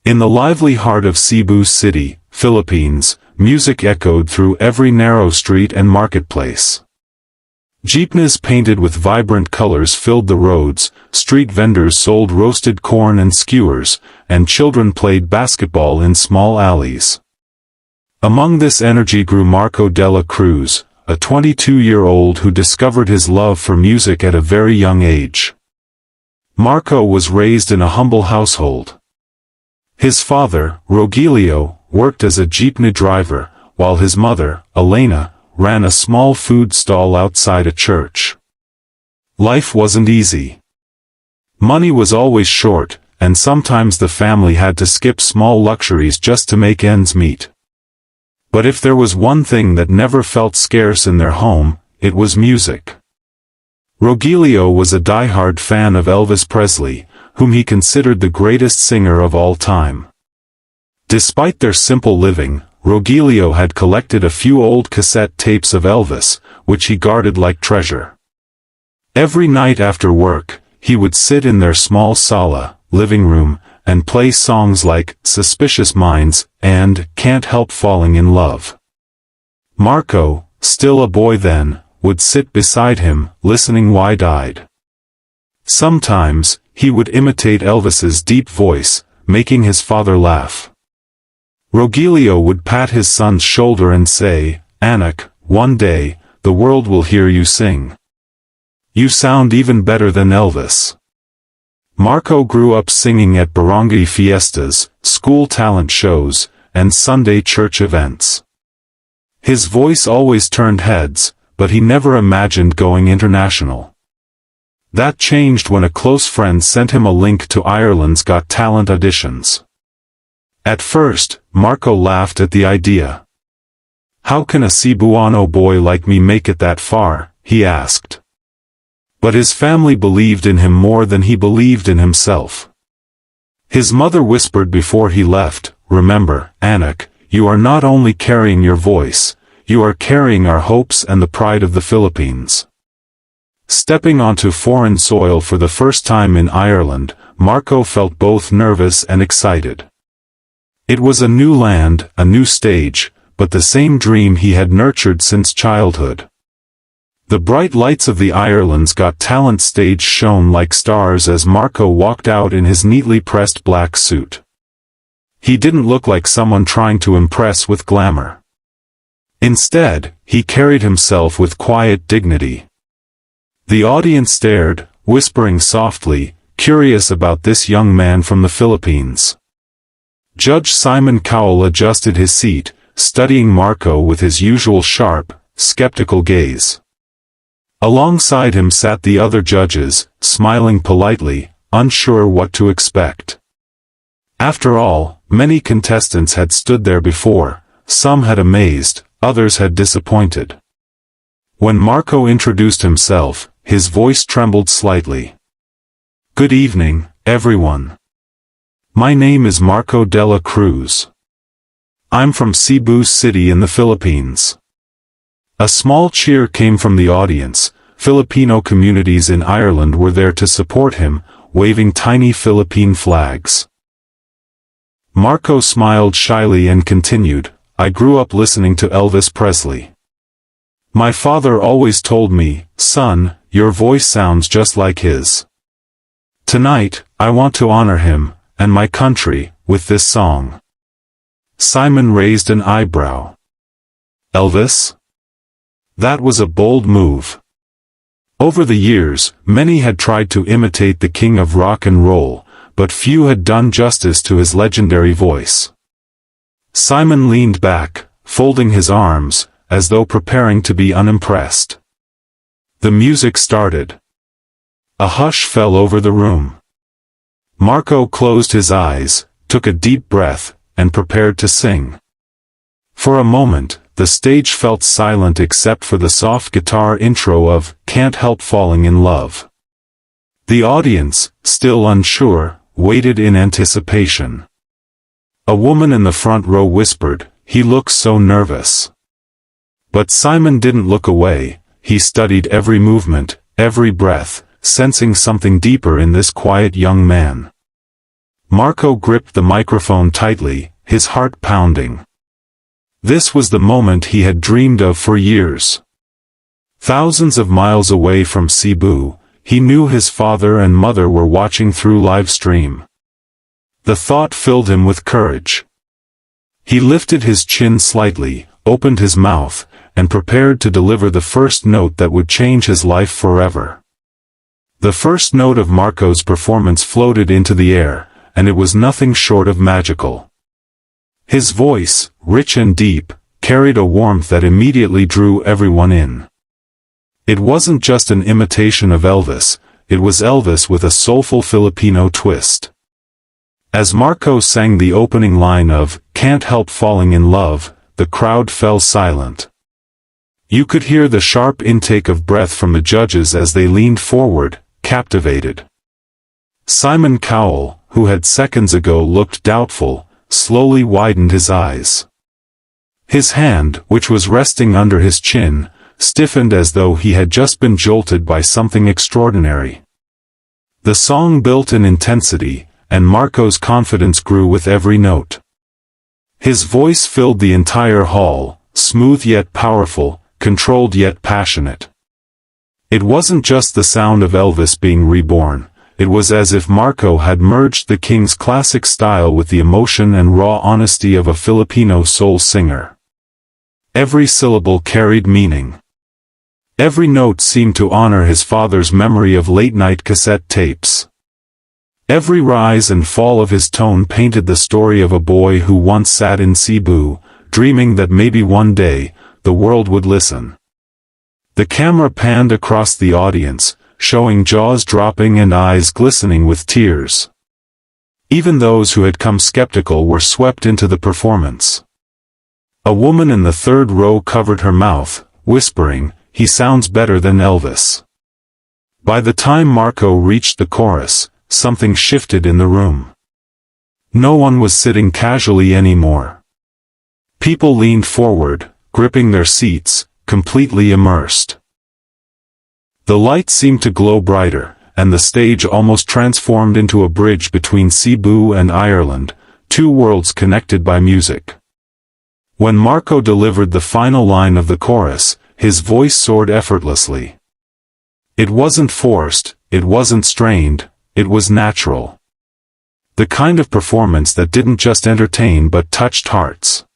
In the lively heart of Cebu City, Philippines, music echoed through every narrow street and marketplace. Jeepneys painted with vibrant colors filled the roads, street vendors sold roasted corn and skewers, and children played basketball in small alleys. Among this energy grew Marco Dela Cruz, a 22-year-old who discovered his love for music at a very young age. Marco was raised in a humble household. His father, Rogelio, worked as a jeepney driver, while his mother, Elena, ran a small food stall outside a church. Life wasn't easy. Money was always short, and sometimes the family had to skip small luxuries just to make ends meet. But if there was one thing that never felt scarce in their home, it was music. Rogelio was a die-hard fan of Elvis Presley, whom he considered the greatest singer of all time. Despite their simple living, Rogelio had collected a few old cassette tapes of Elvis, which he guarded like treasure. Every night after work, he would sit in their small sala, living room, and play songs like Suspicious Minds and Can't Help Falling in Love. Marco, still a boy then, would sit beside him, listening wide-eyed. Sometimes, he would imitate Elvis's deep voice, making his father laugh. Rogelio would pat his son's shoulder and say, "Anak, one day, the world will hear you sing. You sound even better than Elvis." Marco grew up singing at barangay fiestas, school talent shows, and Sunday church events. His voice always turned heads, but he never imagined going international. That changed when a close friend sent him a link to Ireland's Got Talent auditions. At first, Marco laughed at the idea. "How can a Cebuano boy like me make it that far?" he asked. But his family believed in him more than he believed in himself. His mother whispered before he left, "Remember, Anak, you are not only carrying your voice, you are carrying our hopes and the pride of the Philippines." Stepping onto foreign soil for the first time in Ireland, Marco felt both nervous and excited. It was a new land, a new stage, but the same dream he had nurtured since childhood. The bright lights of the Ireland's Got Talent stage shone like stars as Marco walked out in his neatly pressed black suit. He didn't look like someone trying to impress with glamour. Instead, he carried himself with quiet dignity. The audience stared, whispering softly, curious about this young man from the Philippines. Judge Simon Cowell adjusted his seat, studying Marco with his usual sharp, skeptical gaze. Alongside him sat the other judges, smiling politely, unsure what to expect. After all, many contestants had stood there before, some had amazed, others had disappointed. When Marco introduced himself, his voice trembled slightly. "Good evening, everyone. My name is Marco Dela Cruz. I'm from Cebu City in the Philippines." A small cheer came from the audience. Filipino communities in Ireland were there to support him, waving tiny Philippine flags. Marco smiled shyly and continued, "I grew up listening to Elvis Presley. My father always told me, 'Son, your voice sounds just like his.' Tonight, I want to honor him, and my country, with this song." Simon raised an eyebrow. "Elvis? That was a bold move." Over the years, many had tried to imitate the king of rock and roll, but few had done justice to his legendary voice. Simon leaned back, folding his arms, as though preparing to be unimpressed. The music started. A hush fell over the room. Marco closed his eyes, took a deep breath, and prepared to sing. For a moment, the stage felt silent except for the soft guitar intro of "Can't Help Falling in Love." The audience, still unsure, waited in anticipation. A woman in the front row whispered, "He looks so nervous." But Simon didn't look away. He studied every movement, every breath, sensing something deeper in this quiet young man. Marco gripped the microphone tightly, his heart pounding. This was the moment he had dreamed of for years. Thousands of miles away from Cebu, he knew his father and mother were watching through live stream. The thought filled him with courage. He lifted his chin slightly, opened his mouth, and prepared to deliver the first note that would change his life forever. The first note of Marco's performance floated into the air, and it was nothing short of magical. His voice, rich and deep, carried a warmth that immediately drew everyone in. It wasn't just an imitation of Elvis, it was Elvis with a soulful Filipino twist. As Marco sang the opening line of "Can't Help Falling in Love," the crowd fell silent. You could hear the sharp intake of breath from the judges as they leaned forward, captivated. Simon Cowell, who had seconds ago looked doubtful, slowly widened his eyes. His hand, which was resting under his chin, stiffened as though he had just been jolted by something extraordinary. The song built in intensity, and Marco's confidence grew with every note. His voice filled the entire hall, smooth yet powerful, controlled yet passionate. It wasn't just the sound of Elvis being reborn, it was as if Marco had merged the King's classic style with the emotion and raw honesty of a Filipino soul singer. Every syllable carried meaning. Every note seemed to honor his father's memory of late-night cassette tapes. Every rise and fall of his tone painted the story of a boy who once sat in Cebu, dreaming that maybe one day, the world would listen. The camera panned across the audience, showing jaws dropping and eyes glistening with tears. Even those who had come skeptical were swept into the performance. A woman in the third row covered her mouth, whispering, "He sounds better than Elvis." By the time Marco reached the chorus, something shifted in the room. No one was sitting casually anymore. People leaned forward, gripping their seats, completely immersed. The lights seemed to glow brighter, and the stage almost transformed into a bridge between Cebu and Ireland, two worlds connected by music. When Marco delivered the final line of the chorus, his voice soared effortlessly. It wasn't forced, it wasn't strained, it was natural. The kind of performance that didn't just entertain but touched hearts.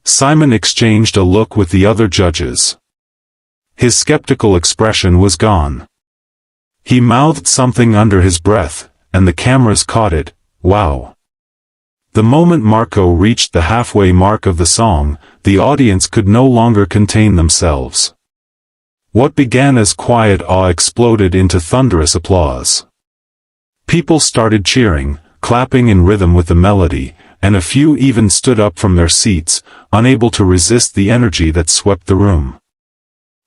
Simon exchanged a look with the other judges. His skeptical expression was gone. He mouthed something under his breath, and the cameras caught it. Wow. The moment Marco reached the halfway mark of the song, the audience could no longer contain themselves. What began as quiet awe exploded into thunderous applause. People started cheering, clapping in rhythm with the melody, and a few even stood up from their seats, unable to resist the energy that swept the room.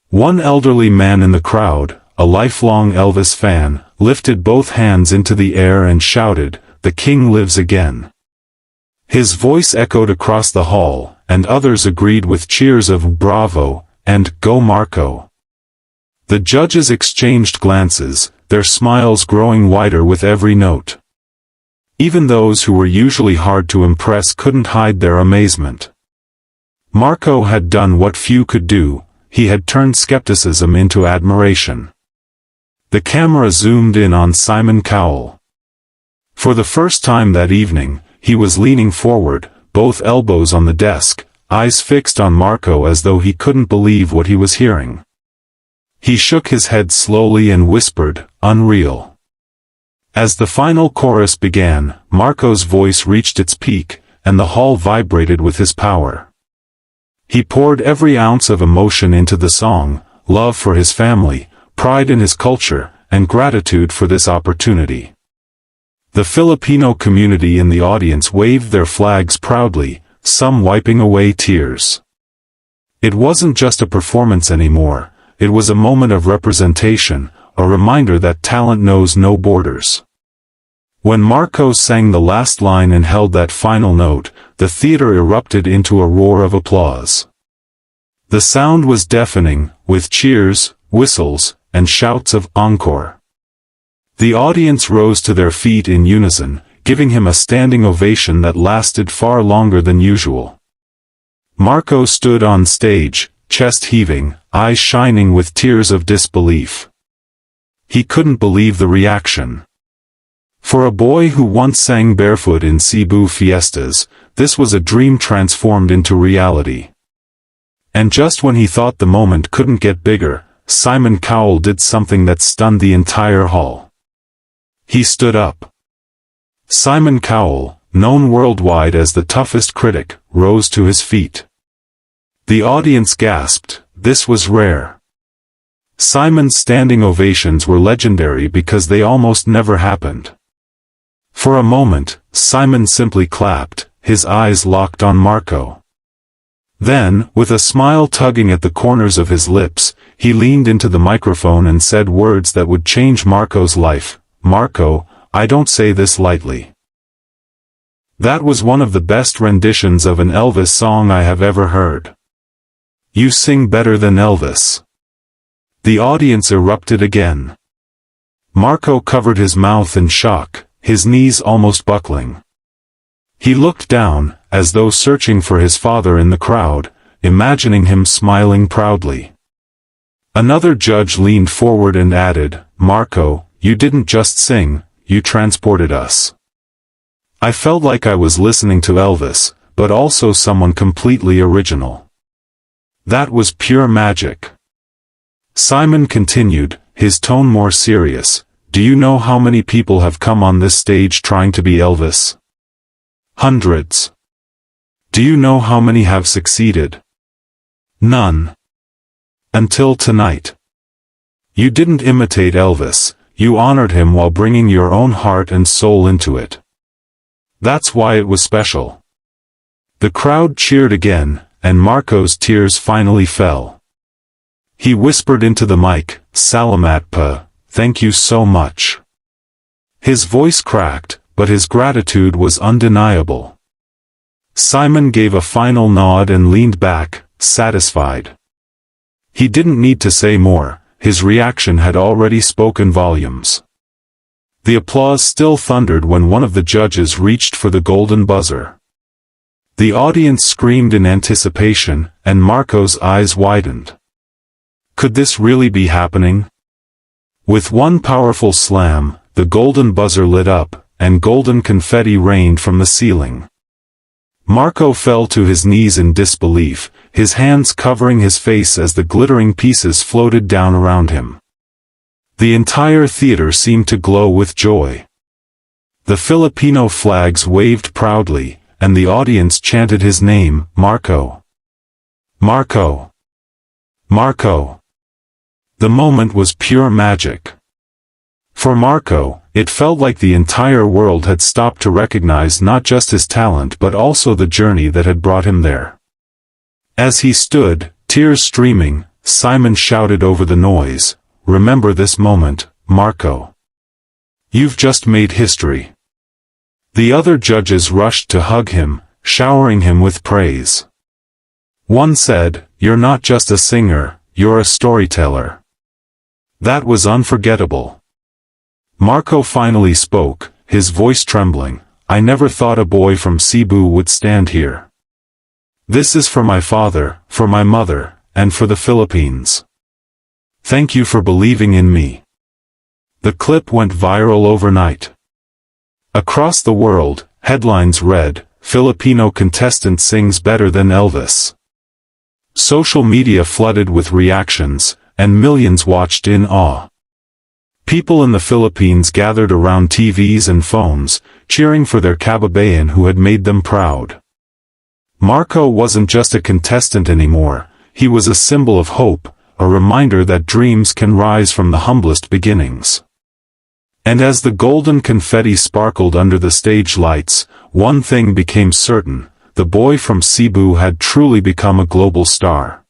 One elderly man in the crowd, a lifelong Elvis fan, lifted both hands into the air and shouted, "The King lives again." His voice echoed across the hall, and others agreed with cheers of "Bravo" and "Go Marco." The judges exchanged glances, their smiles growing wider with every note. Even those who were usually hard to impress couldn't hide their amazement. Marco had done what few could do. He had turned skepticism into admiration. The camera zoomed in on Simon Cowell. For the first time that evening, he was leaning forward, both elbows on the desk, eyes fixed on Marco as though he couldn't believe what he was hearing. He shook his head slowly and whispered, "Unreal." As the final chorus began, Marco's voice reached its peak, and the hall vibrated with his power. He poured every ounce of emotion into the song, love for his family, pride in his culture, and gratitude for this opportunity. The Filipino community in the audience waved their flags proudly, some wiping away tears. It wasn't just a performance anymore, it was a moment of representation, a reminder that talent knows no borders. When Marco sang the last line and held that final note, the theater erupted into a roar of applause. The sound was deafening, with cheers, whistles, and shouts of "Encore." The audience rose to their feet in unison, giving him a standing ovation that lasted far longer than usual. Marco stood on stage, chest heaving, eyes shining with tears of disbelief. He couldn't believe the reaction. For a boy who once sang barefoot in Cebu fiestas, this was a dream transformed into reality. And just when he thought the moment couldn't get bigger, Simon Cowell did something that stunned the entire hall. He stood up. Simon Cowell, known worldwide as the toughest critic, rose to his feet. The audience gasped. This was rare. Simon's standing ovations were legendary because they almost never happened. For a moment, Simon simply clapped, his eyes locked on Marco. Then, with a smile tugging at the corners of his lips, he leaned into the microphone and said words that would change Marco's life. "Marco, I don't say this lightly. That was one of the best renditions of an Elvis song I have ever heard. You sing better than Elvis." The audience erupted again. Marco covered his mouth in shock, his knees almost buckling. He looked down, as though searching for his father in the crowd, imagining him smiling proudly. Another judge leaned forward and added, "Marco, you didn't just sing, you transported us. I felt like I was listening to Elvis, but also someone completely original. That was pure magic." Simon continued, his tone more serious. "Do you know how many people have come on this stage trying to be Elvis? Hundreds. Do you know how many have succeeded? None. Until tonight. You didn't imitate Elvis, you honored him while bringing your own heart and soul into it. That's why it was special." The crowd cheered again, and Marco's tears finally fell. He whispered into the mic, "Salamat pa, thank you so much." His voice cracked, but his gratitude was undeniable. Simon gave a final nod and leaned back, satisfied. He didn't need to say more, his reaction had already spoken volumes. The applause still thundered when one of the judges reached for the golden buzzer. The audience screamed in anticipation, and Marco's eyes widened. Could this really be happening? With one powerful slam, the golden buzzer lit up, and golden confetti rained from the ceiling. Marco fell to his knees in disbelief, his hands covering his face as the glittering pieces floated down around him. The entire theater seemed to glow with joy. The Filipino flags waved proudly, and the audience chanted his name, "Marco. Marco. Marco." The moment was pure magic. For Marco, it felt like the entire world had stopped to recognize not just his talent but also the journey that had brought him there. As he stood, tears streaming, Simon shouted over the noise, "Remember this moment, Marco. You've just made history." The other judges rushed to hug him, showering him with praise. One said, "You're not just a singer, you're a storyteller." That was unforgettable. Marco finally spoke, his voice trembling, "I never thought a boy from Cebu would stand here. This is for my father, for my mother, and for the Philippines. Thank you for believing in me." The clip went viral overnight. Across the world, headlines read, "Filipino contestant sings better than Elvis." Social media flooded with reactions, and millions watched in awe. People in the Philippines gathered around TVs and phones, cheering for their kababayan who had made them proud. Marco wasn't just a contestant anymore, he was a symbol of hope, a reminder that dreams can rise from the humblest beginnings. And as the golden confetti sparkled under the stage lights, one thing became certain, the boy from Cebu had truly become a global star.